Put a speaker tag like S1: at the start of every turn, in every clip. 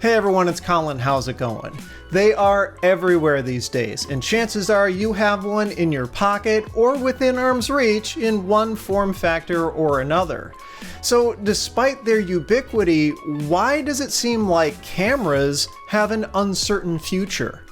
S1: Hey everyone, it's Colin. How's it going? They are everywhere these days, and chances are you have one in your pocket or within arm's reach in one form factor or another. So despite their ubiquity, why does it seem like cameras have an uncertain future?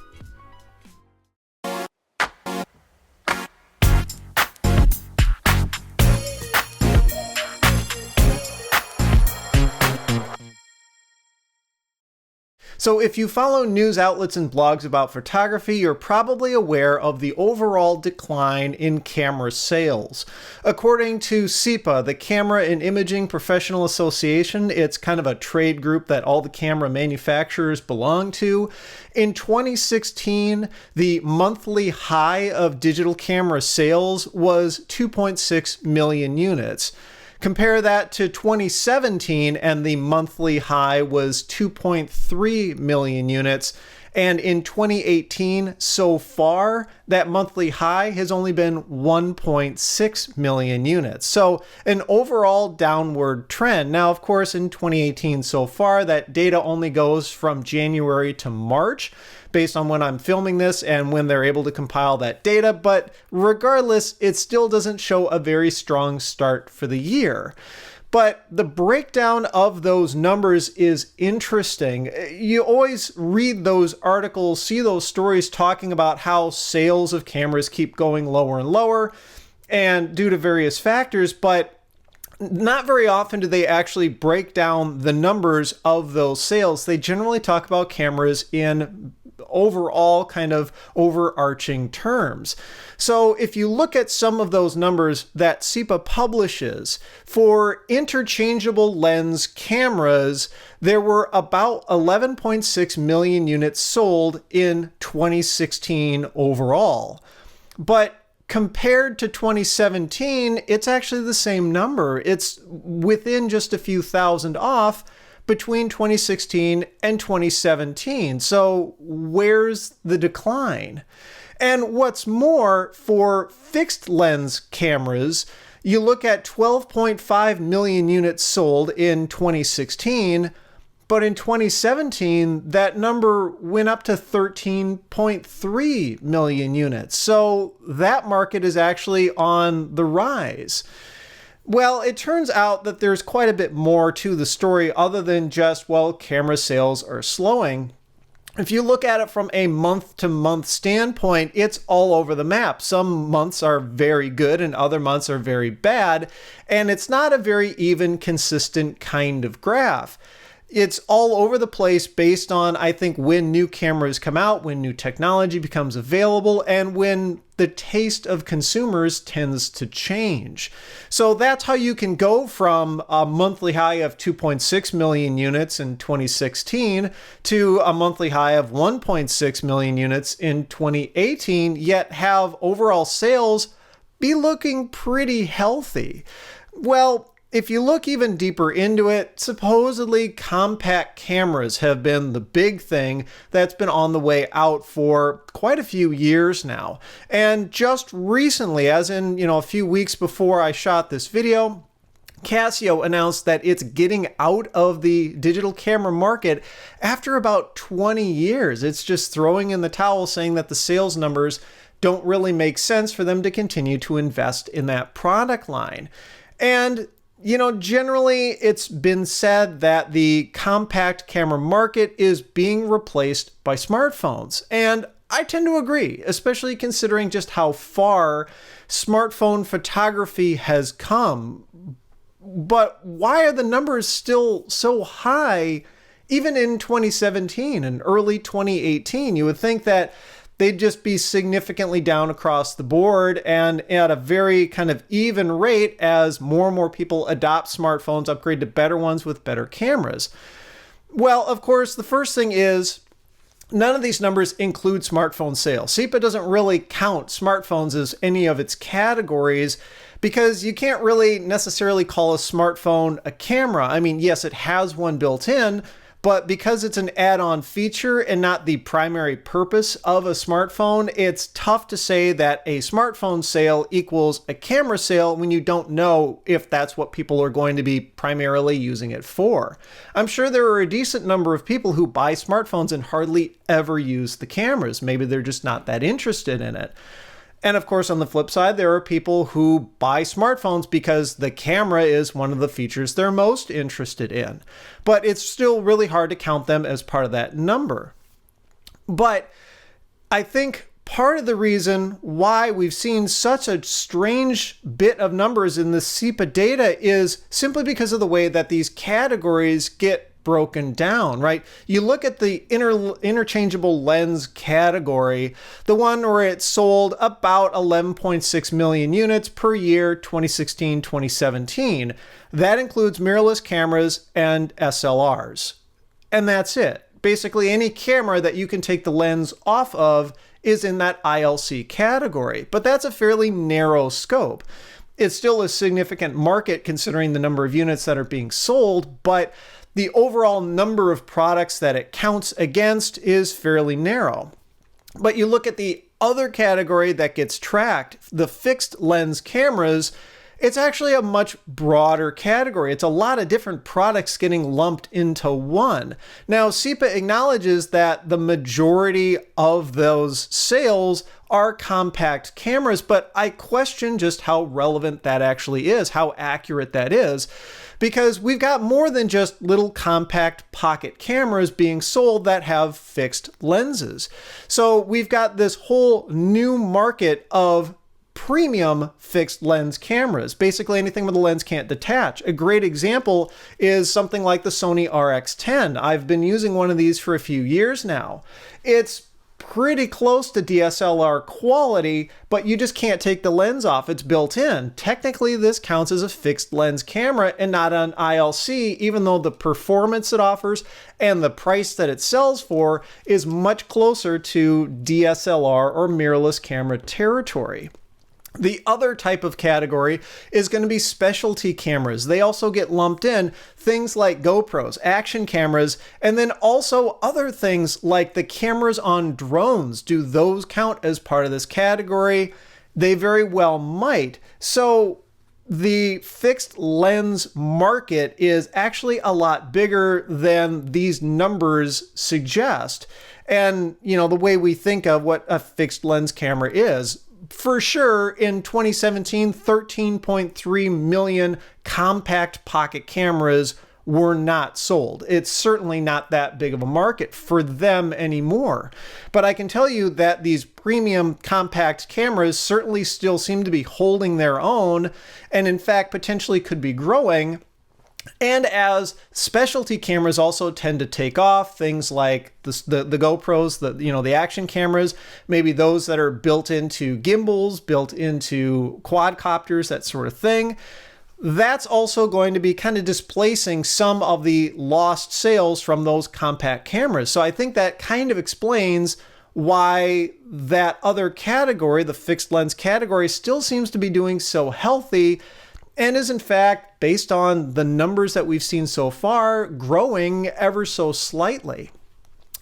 S1: So if you follow news outlets and blogs about photography, you're probably aware of the overall decline in camera sales. According to CIPA, the Camera and Imaging Professional Association, it's kind of a trade group that all the camera manufacturers belong to. In 2016, the monthly high of digital camera sales was 2.6 million units. Compare that to 2017, and the monthly high was 2.3 million units. And in 2018, so far, that monthly high has only been 1.6 million units. So an overall downward trend. Now, of course, in 2018 so far, that data only goes from January to March, based on when I'm filming this and when they're able to compile that data. But regardless, it still doesn't show a very strong start for the year. But the breakdown of those numbers is interesting. You always read those articles, see those stories talking about how sales of cameras keep going lower and lower, and due to various factors, but not very often do they actually break down the numbers of those sales. They generally talk about cameras in overall kind of overarching terms. So if you look at some of those numbers that CIPA publishes, for interchangeable lens cameras, there were about 11.6 million units sold in 2016 overall. But compared to 2017, it's actually the same number. It's within just a few thousand off between 2016 and 2017. So where's the decline? And what's more, for fixed lens cameras, you look at 12.5 million units sold in 2016, but in 2017, that number went up to 13.3 million units. So that market is actually on the rise. Well, it turns out that there's quite a bit more to the story other than just, well, camera sales are slowing. If you look at it from a month-to-month standpoint, it's all over the map. Some months are very good and other months are very bad, and it's not a very even, consistent kind of graph. It's all over the place based on, I think, when new cameras come out, when new technology becomes available, and when the taste of consumers tends to change. So that's how you can go from a monthly high of 2.6 million units in 2016 to a monthly high of 1.6 million units in 2018, yet have overall sales be looking pretty healthy. Well, if you look even deeper into it, supposedly compact cameras have been the big thing that's been on the way out for quite a few years now. And just recently, as in, a few weeks before I shot this video, Casio announced that it's getting out of the digital camera market after about 20 years. It's just throwing in the towel, saying that the sales numbers don't really make sense for them to continue to invest in that product line. And generally it's been said that the compact camera market is being replaced by smartphones. And I tend to agree, especially considering just how far smartphone photography has come. But why are the numbers still so high, even in 2017 and early 2018? You would think that they'd just be significantly down across the board and at a very kind of even rate as more and more people adopt smartphones, upgrade to better ones with better cameras. Well, of course, the first thing is none of these numbers include smartphone sales. CIPA doesn't really count smartphones as any of its categories because you can't really necessarily call a smartphone a camera. I mean, yes, it has one built in, But because it's an add-on feature and not the primary purpose of a smartphone, it's tough to say that a smartphone sale equals a camera sale when you don't know if that's what people are going to be primarily using it for. I'm sure there are a decent number of people who buy smartphones and hardly ever use the cameras. Maybe they're just not that interested in it. And of course, on the flip side, there are people who buy smartphones because the camera is one of the features they're most interested in. But it's still really hard to count them as part of that number. But I think part of the reason why we've seen such a strange bit of numbers in the SEPA data is simply because of the way that these categories get broken down, right? You look at the interchangeable lens category, the one where it sold about 11.6 million units per year, 2016, 2017. That includes mirrorless cameras and SLRs. And that's it. Basically, any camera that you can take the lens off of is in that ILC category, but that's a fairly narrow scope. It's still a significant market considering the number of units that are being sold, but the overall number of products that it counts against is fairly narrow. But you look at the other category that gets tracked, the fixed lens cameras, it's actually a much broader category. It's a lot of different products getting lumped into one. Now, SEPA acknowledges that the majority of those sales are compact cameras, but I question just how relevant that actually is, how accurate that is, because we've got more than just little compact pocket cameras being sold that have fixed lenses. So we've got this whole new market of premium fixed lens cameras, basically anything where the lens can't detach. A great example is something like the Sony RX10. I've been using one of these for a few years now. It's pretty close to DSLR quality, but you just can't take the lens off. It's built in. Technically, this counts as a fixed lens camera and not an ILC, even though the performance it offers and the price that it sells for is much closer to DSLR or mirrorless camera territory. The other type of category is going to be specialty cameras. They also get lumped in, things like GoPros, action cameras, and then also other things like the cameras on drones. Do those count as part of this category? They very well might. So the fixed lens market is actually a lot bigger than these numbers suggest. And, the way we think of what a fixed lens camera is, for sure, in 2017, 13.3 million compact pocket cameras were not sold. It's certainly not that big of a market for them anymore. But I can tell you that these premium compact cameras certainly still seem to be holding their own, and in fact, potentially could be growing. And as specialty cameras also tend to take off, things like the GoPros, the action cameras, maybe those that are built into gimbals, built into quadcopters, that sort of thing, that's also going to be kind of displacing some of the lost sales from those compact cameras. So I think that kind of explains why that other category, the fixed lens category, still seems to be doing so healthy, and is in fact, based on the numbers that we've seen so far, growing ever so slightly.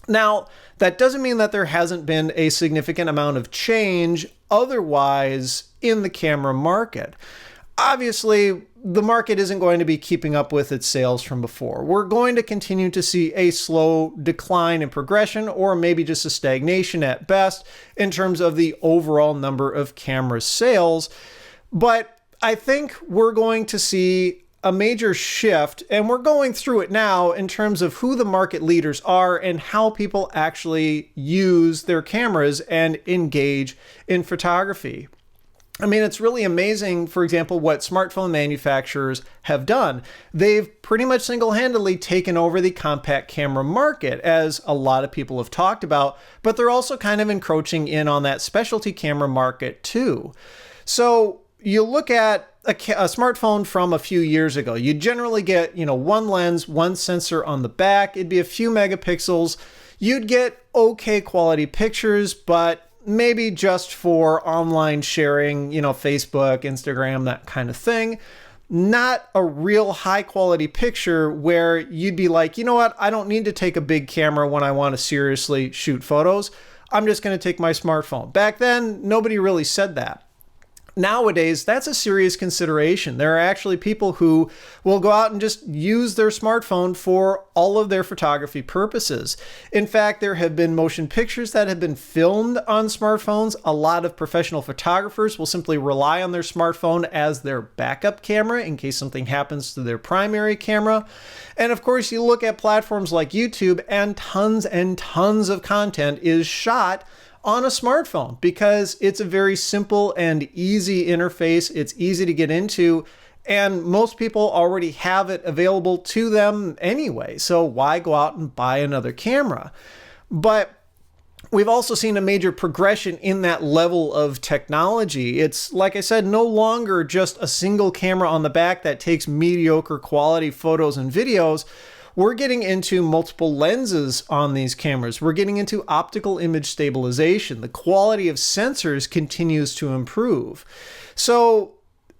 S1: Now, that doesn't mean that there hasn't been a significant amount of change otherwise in the camera market. Obviously, the market isn't going to be keeping up with its sales from before. We're going to continue to see a slow decline in progression, or maybe just a stagnation at best, in terms of the overall number of camera sales. But I think we're going to see a major shift, and we're going through it now in terms of who the market leaders are and how people actually use their cameras and engage in photography. I mean, it's really amazing, for example, what smartphone manufacturers have done. They've pretty much single-handedly taken over the compact camera market, as a lot of people have talked about, but they're also kind of encroaching in on that specialty camera market too. So you look at a smartphone from a few years ago, you generally get, one lens, one sensor on the back. It'd be a few megapixels. You'd get okay quality pictures, but maybe just for online sharing, Facebook, Instagram, that kind of thing. not a real high quality picture where you'd be like, you know what, I don't need to take a big camera when I want to seriously shoot photos. I'm just going to take my smartphone. Back then, nobody really said that. Nowadays, that's a serious consideration. There are actually people who will go out and just use their smartphone for all of their photography purposes. In fact, there have been motion pictures that have been filmed on smartphones. A lot of professional photographers will simply rely on their smartphone as their backup camera in case something happens to their primary camera. And of course, you look at platforms like YouTube, and tons of content is shot on a smartphone because it's a very simple and easy interface. It's easy to get into, and most people already have it available to them anyway. So why go out and buy another camera? But we've also seen a major progression in that level of technology. It's, like I said, no longer just a single camera on the back that takes mediocre quality photos and videos. We're getting into multiple lenses on these cameras. We're getting into optical image stabilization. The quality of sensors continues to improve. So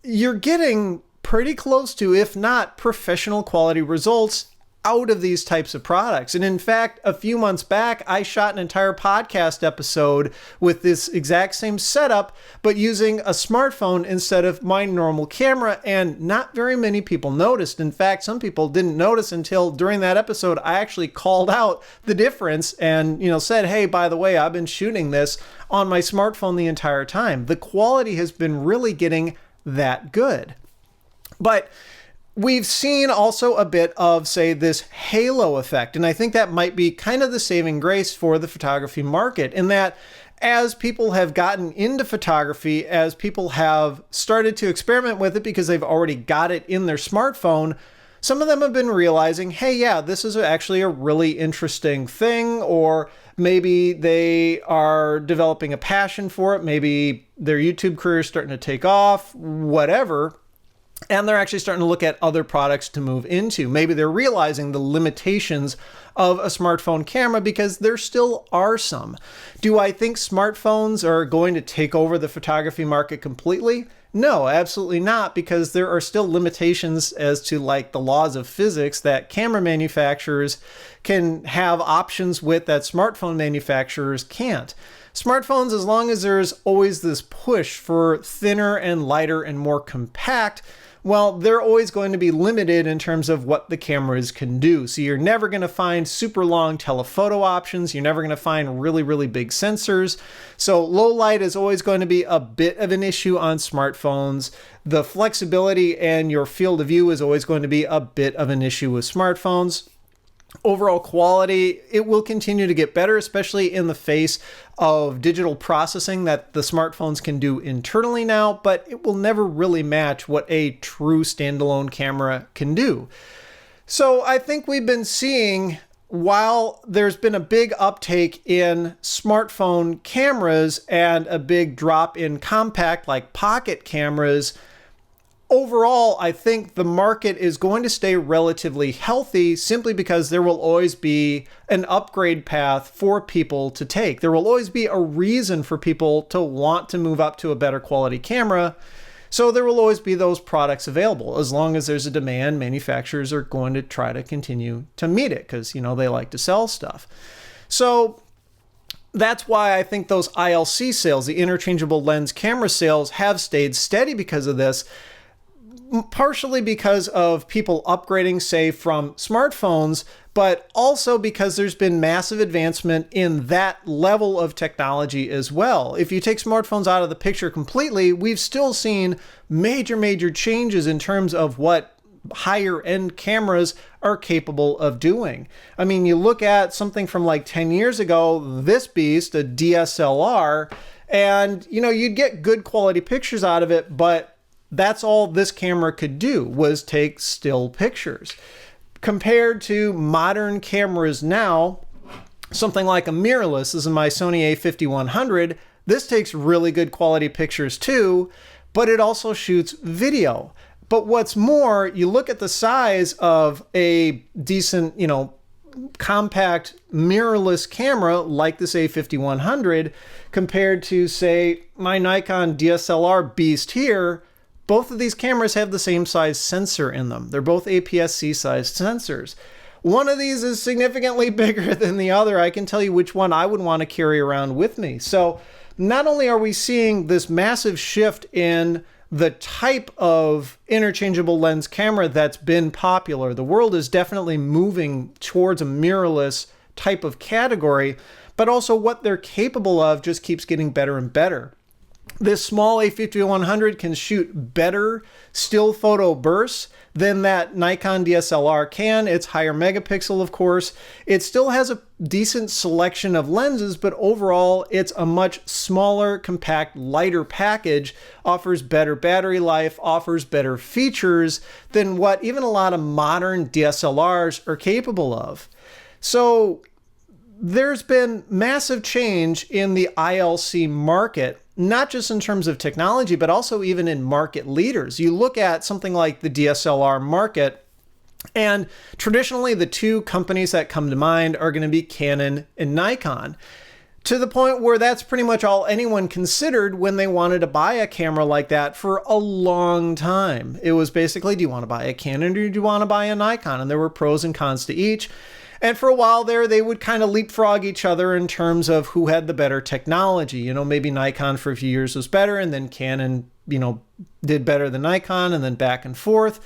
S1: you're getting pretty close to, if not professional quality results out of these types of products. And in fact, a few months back, I shot an entire podcast episode with this exact same setup, but using a smartphone instead of my normal camera, and not very many people noticed. In fact, some people didn't notice until during that episode, I actually called out the difference and, said, hey, by the way, I've been shooting this on my smartphone the entire time. The quality has been really getting that good. But we've seen also a bit of, say, this halo effect. And I think that might be kind of the saving grace for the photography market, in that as people have gotten into photography, as people have started to experiment with it because they've already got it in their smartphone, some of them have been realizing, hey, yeah, this is actually a really interesting thing, or maybe they are developing a passion for it. Maybe their YouTube career is starting to take off, whatever. And they're actually starting to look at other products to move into. Maybe they're realizing the limitations of a smartphone camera, because there still are some. Do I think smartphones are going to take over the photography market completely? No, absolutely not, because there are still limitations as to like the laws of physics that camera manufacturers can have options with that smartphone manufacturers can't. Smartphones, as long as there's always this push for thinner and lighter and more compact, well, they're always going to be limited in terms of what the cameras can do. So you're never going to find super long telephoto options. You're never going to find really, really big sensors. So low light is always going to be a bit of an issue on smartphones. The flexibility and your field of view is always going to be a bit of an issue with smartphones. Overall quality, it will continue to get better, especially in the face of digital processing that the smartphones can do internally now, but it will never really match what a true standalone camera can do. So I think we've been seeing, while there's been a big uptake in smartphone cameras and a big drop in compact like pocket cameras, overall, I think the market is going to stay relatively healthy simply because there will always be an upgrade path for people to take. There will always be a reason for people to want to move up to a better quality camera. So there will always be those products available. As long as there's a demand, manufacturers are going to try to continue to meet it because, they like to sell stuff. So that's why I think those ILC sales, the interchangeable lens camera sales, have stayed steady because of this. Partially because of people upgrading, say, from smartphones, but also because there's been massive advancement in that level of technology as well. If you take smartphones out of the picture completely, we've still seen major changes in terms of what higher end cameras are capable of doing. I mean, you look at something from like 10 years ago, this beast, a DSLR, and you'd get good quality pictures out of it, but that's all this camera could do, was take still pictures. Compared to modern cameras now, something like a mirrorless, this is my Sony a5100, this takes really good quality pictures too, but it also shoots video. But what's more, you look at the size of a decent, compact mirrorless camera like this a5100 compared to, say, my Nikon DSLR beast here. Both of these cameras have the same size sensor in them. They're both APS-C sized sensors. One of these is significantly bigger than the other. I can tell you which one I would want to carry around with me. So not only are we seeing this massive shift in the type of interchangeable lens camera that's been popular, the world is definitely moving towards a mirrorless type of category, but also what they're capable of just keeps getting better and better. This small A5100 can shoot better still photo bursts than that Nikon DSLR can. It's higher megapixel, of course. It still has a decent selection of lenses, but overall it's a much smaller, compact, lighter package, offers better battery life, offers better features than what even a lot of modern DSLRs are capable of. So there's been massive change in the ILC market, not just in terms of technology, but also even in market leaders. You look at something like the DSLR market, and traditionally the two companies that come to mind are going to be Canon and Nikon, to the point where that's pretty much all anyone considered when they wanted to buy a camera like that for a long time. It was basically, do you want to buy a Canon or do you want to buy a Nikon? And there were pros and cons to each. And for a while there, they would kind of leapfrog each other in terms of who had the better technology. You know, maybe Nikon for a few years was better, and then Canon, did better than Nikon, and then back and forth.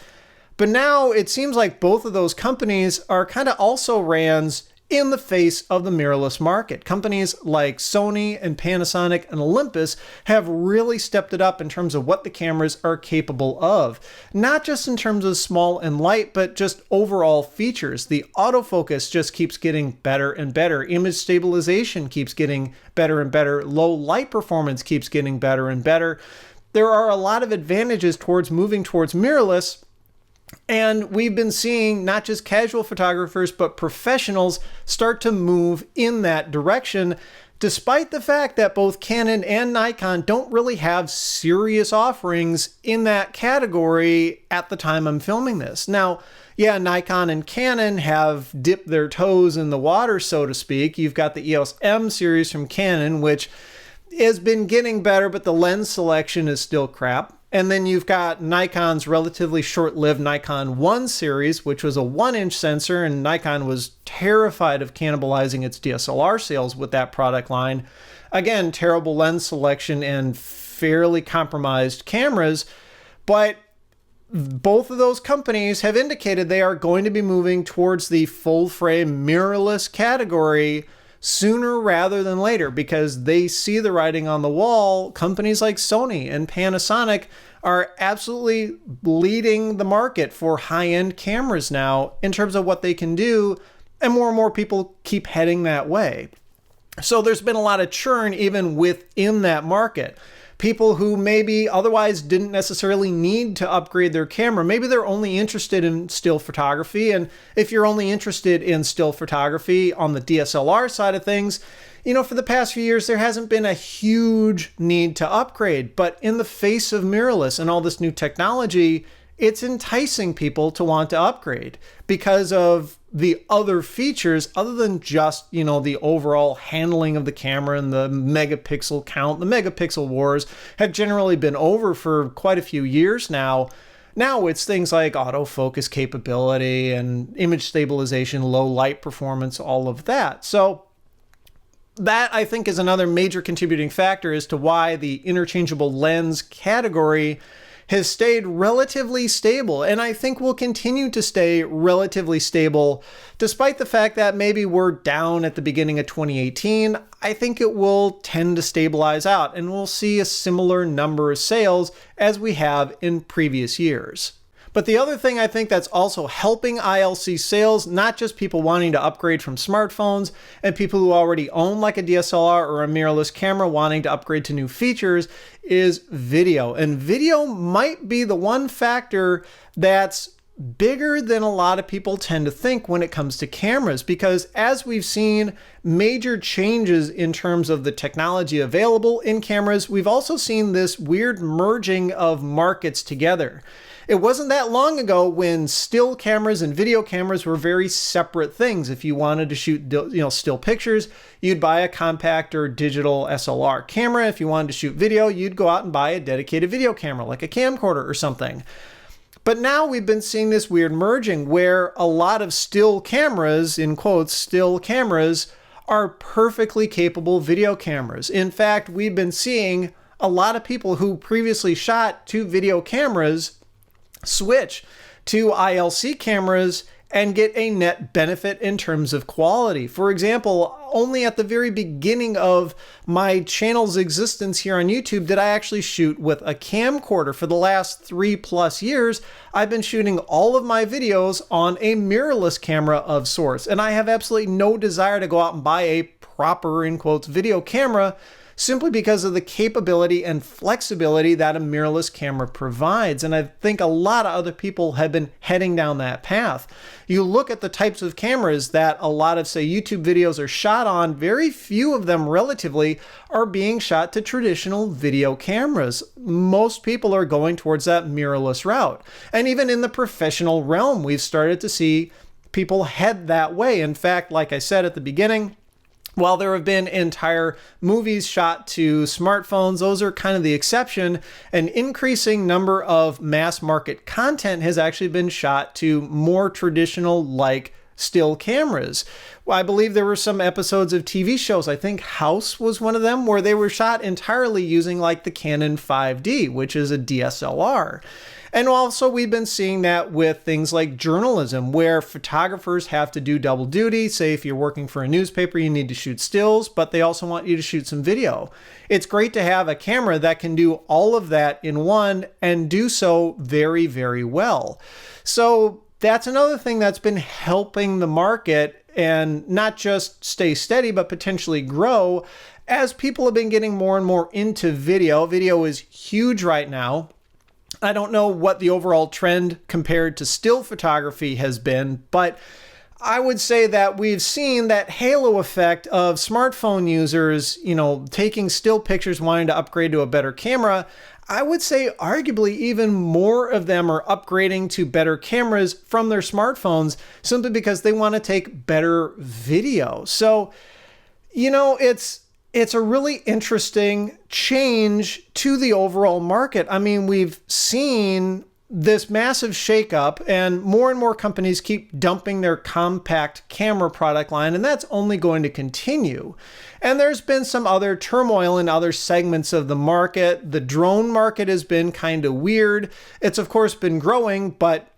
S1: But now it seems like both of those companies are kind of also rans in the face of the mirrorless market. Companies like Sony and Panasonic and Olympus have really stepped it up in terms of what the cameras are capable of. Not just in terms of small and light, but just overall features. The autofocus just keeps getting better and better. Image stabilization keeps getting better and better. Low light performance keeps getting better and better. There are a lot of advantages towards moving towards mirrorless. And we've been seeing not just casual photographers, but professionals start to move in that direction, despite the fact that both Canon and Nikon don't really have serious offerings in that category at the time I'm filming this. Now, yeah, Nikon and Canon have dipped their toes in the water, so to speak. You've got the EOS M series from Canon, which has been getting better, but the lens selection is still crap. And then you've got Nikon's relatively short-lived Nikon 1 series, which was a 1-inch sensor, and Nikon was terrified of cannibalizing its DSLR sales with that product line. Again, terrible lens selection and fairly compromised cameras, but both of those companies have indicated they are going to be moving towards the full-frame mirrorless category sooner rather than later, because they see the writing on the wall. Companies like Sony and Panasonic are absolutely leading the market for high-end cameras now in terms of what they can do, and more people keep heading that way. So there's been a lot of churn even within that market. People who maybe otherwise didn't necessarily need to upgrade their camera. Maybe they're only interested in still photography. And if you're only interested in still photography on the DSLR side of things, for the past few years, there hasn't been a huge need to upgrade. But in the face of mirrorless and all this new technology, it's enticing people to want to upgrade because of the other features other than just, the overall handling of the camera and the megapixel count. The megapixel wars have generally been over for quite a few years now. Now it's things like autofocus capability and image stabilization, low light performance, all of that. So that, I think, is another major contributing factor as to why the interchangeable lens category has stayed relatively stable, and I think will continue to stay relatively stable despite the fact that maybe we're down at the beginning of 2018. I think it will tend to stabilize out, and we'll see a similar number of sales as we have in previous years. But the other thing I think that's also helping ILC sales, not just people wanting to upgrade from smartphones and people who already own like a DSLR or a mirrorless camera wanting to upgrade to new features, is video. And video might be the one factor that's bigger than a lot of people tend to think when it comes to cameras, because as we've seen major changes in terms of the technology available in cameras, we've also seen this weird merging of markets together. It wasn't that long ago when still cameras and video cameras were very separate things. If you wanted to shoot, still pictures, you'd buy a compact or digital SLR camera. If you wanted to shoot video, you'd go out and buy a dedicated video camera, like a camcorder or something. But now we've been seeing this weird merging where a lot of still cameras, in quotes, still cameras, are perfectly capable video cameras. In fact, we've been seeing a lot of people who previously shot to video cameras switch to ILC cameras and get a net benefit in terms of quality. For example, only at the very beginning of my channel's existence here on YouTube did I actually shoot with a camcorder. For the last 3+ years, I've been shooting all of my videos on a mirrorless camera of sorts, and I have absolutely no desire to go out and buy a proper, in quotes, video camera, simply because of the capability and flexibility that a mirrorless camera provides. And I think a lot of other people have been heading down that path. You look at the types of cameras that a lot of, say, YouTube videos are shot on, very few of them relatively are being shot to traditional video cameras. Most people are going towards that mirrorless route. And even in the professional realm, we've started to see people head that way. In fact, like I said at the beginning, while there have been entire movies shot to smartphones, those are kind of the exception. An increasing number of mass market content has actually been shot to more traditional, like, still cameras. Well, I believe there were some episodes of TV shows, I think House was one of them, where they were shot entirely using like the Canon 5D, which is a DSLR. And also we've been seeing that with things like journalism, where photographers have to do double duty. Say if you're working for a newspaper, you need to shoot stills, but they also want you to shoot some video. It's great to have a camera that can do all of that in one and do so very, very well. So that's another thing that's been helping the market and not just stay steady, but potentially grow as people have been getting more and more into video. Video is huge right now. I don't know what the overall trend compared to still photography has been, but I would say that we've seen that halo effect of smartphone users, taking still pictures, wanting to upgrade to a better camera. I would say arguably even more of them are upgrading to better cameras from their smartphones simply because they want to take better video. So, it's a really interesting change to the overall market. I mean, we've seen this massive shakeup and more companies keep dumping their compact camera product line, and that's only going to continue. And there's been some other turmoil in other segments of the market. The drone market has been kind of weird. It's of course been growing, but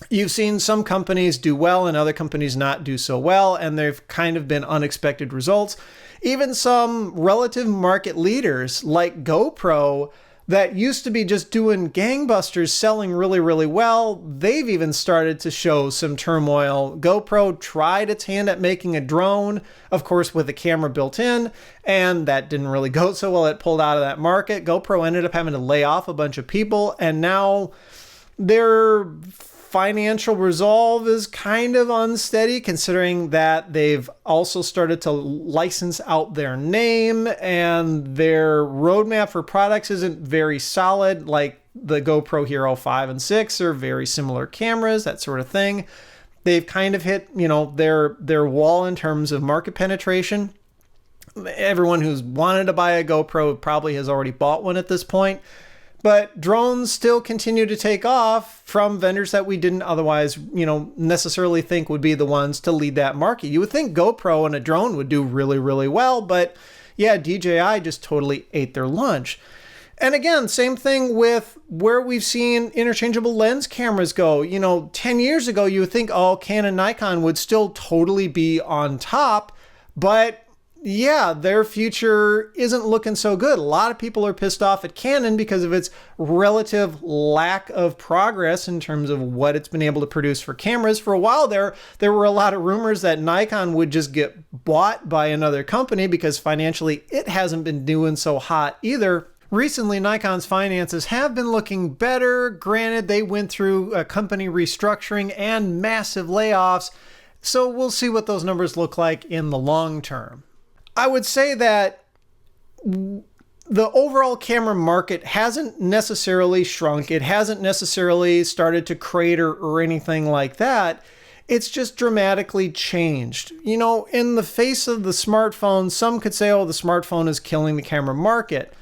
S1: you've seen some companies do well and other companies not do so well, and they've kind of been unexpected results. Even some relative market leaders like GoPro that used to be just doing gangbusters, selling really, really well, they've even started to show some turmoil. GoPro tried its hand at making a drone, of course, with a camera built in, and that didn't really go so well. It pulled out of that market. GoPro ended up having to lay off a bunch of people, and now their financial resolve is kind of unsteady, considering that they've also started to license out their name and their roadmap for products isn't very solid. Like the GoPro Hero 5 and 6 are very similar cameras, that sort of thing. They've kind of hit, their wall in terms of market penetration. Everyone who's wanted to buy a GoPro probably has already bought one at this point. But drones still continue to take off from vendors that we didn't otherwise, necessarily think would be the ones to lead that market. You would think GoPro and a drone would do really, really well, but yeah, DJI just totally ate their lunch. And again, same thing with where we've seen interchangeable lens cameras go. 10 years ago, you would think, Canon, Nikon would still totally be on top, but yeah, their future isn't looking so good. A lot of people are pissed off at Canon because of its relative lack of progress in terms of what it's been able to produce for cameras. For a while there were a lot of rumors that Nikon would just get bought by another company because financially it hasn't been doing so hot either. Recently, Nikon's finances have been looking better. Granted, they went through a company restructuring and massive layoffs, so we'll see what those numbers look like in the long term. I would say that the overall camera market hasn't necessarily shrunk. It hasn't necessarily started to crater or anything like that. It's just dramatically changed. You know, in the face of the smartphone, some could say, oh, the smartphone is killing the camera market.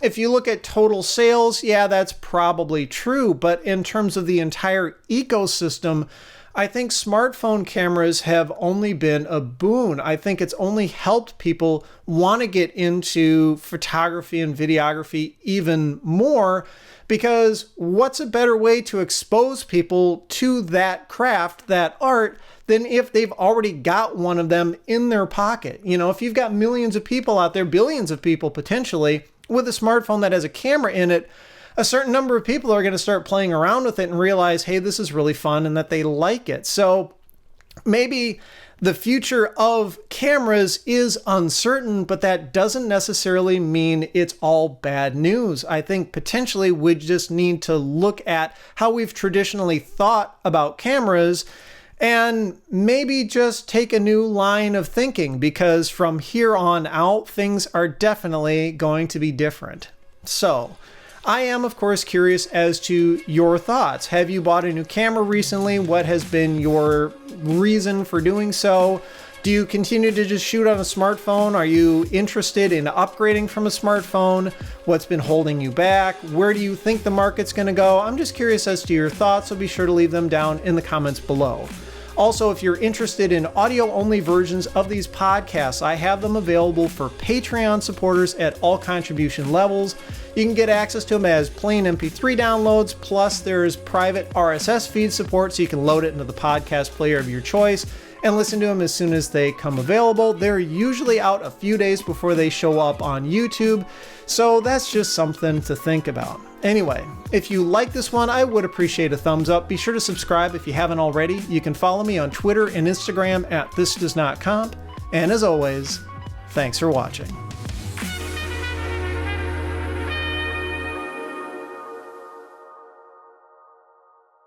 S1: If you look at total sales, yeah, that's probably true. But in terms of the entire ecosystem, I think smartphone cameras have only been a boon. I think it's only helped people want to get into photography and videography even more, because what's a better way to expose people to that craft, that art, than if they've already got one of them in their pocket? You know, if you've got millions of people out there, billions of people potentially, with a smartphone that has a camera in it, a certain number of people are going to start playing around with it and realize, hey, this is really fun, and that they like it. So maybe the future of cameras is uncertain, but that doesn't necessarily mean it's all bad news. I think potentially we just need to look at how we've traditionally thought about cameras and maybe just take a new line of thinking, because from here on out, things are definitely going to be different. So I am, of course, curious as to your thoughts. Have you bought a new camera recently? What has been your reason for doing so? Do you continue to just shoot on a smartphone? Are you interested in upgrading from a smartphone? What's been holding you back? Where do you think the market's going to go? I'm just curious as to your thoughts, so be sure to leave them down in the comments below. Also, if you're interested in audio-only versions of these podcasts, I have them available for Patreon supporters at all contribution levels. You can get access to them as plain MP3 downloads, plus there's private RSS feed support, so you can load it into the podcast player of your choice and listen to them as soon as they come available. They're usually out a few days before they show up on YouTube, so that's just something to think about. Anyway, if you like this one, I would appreciate a thumbs up. Be sure to subscribe if you haven't already. You can follow me on Twitter and Instagram at thisdoesnotcomp. And as always, thanks for watching.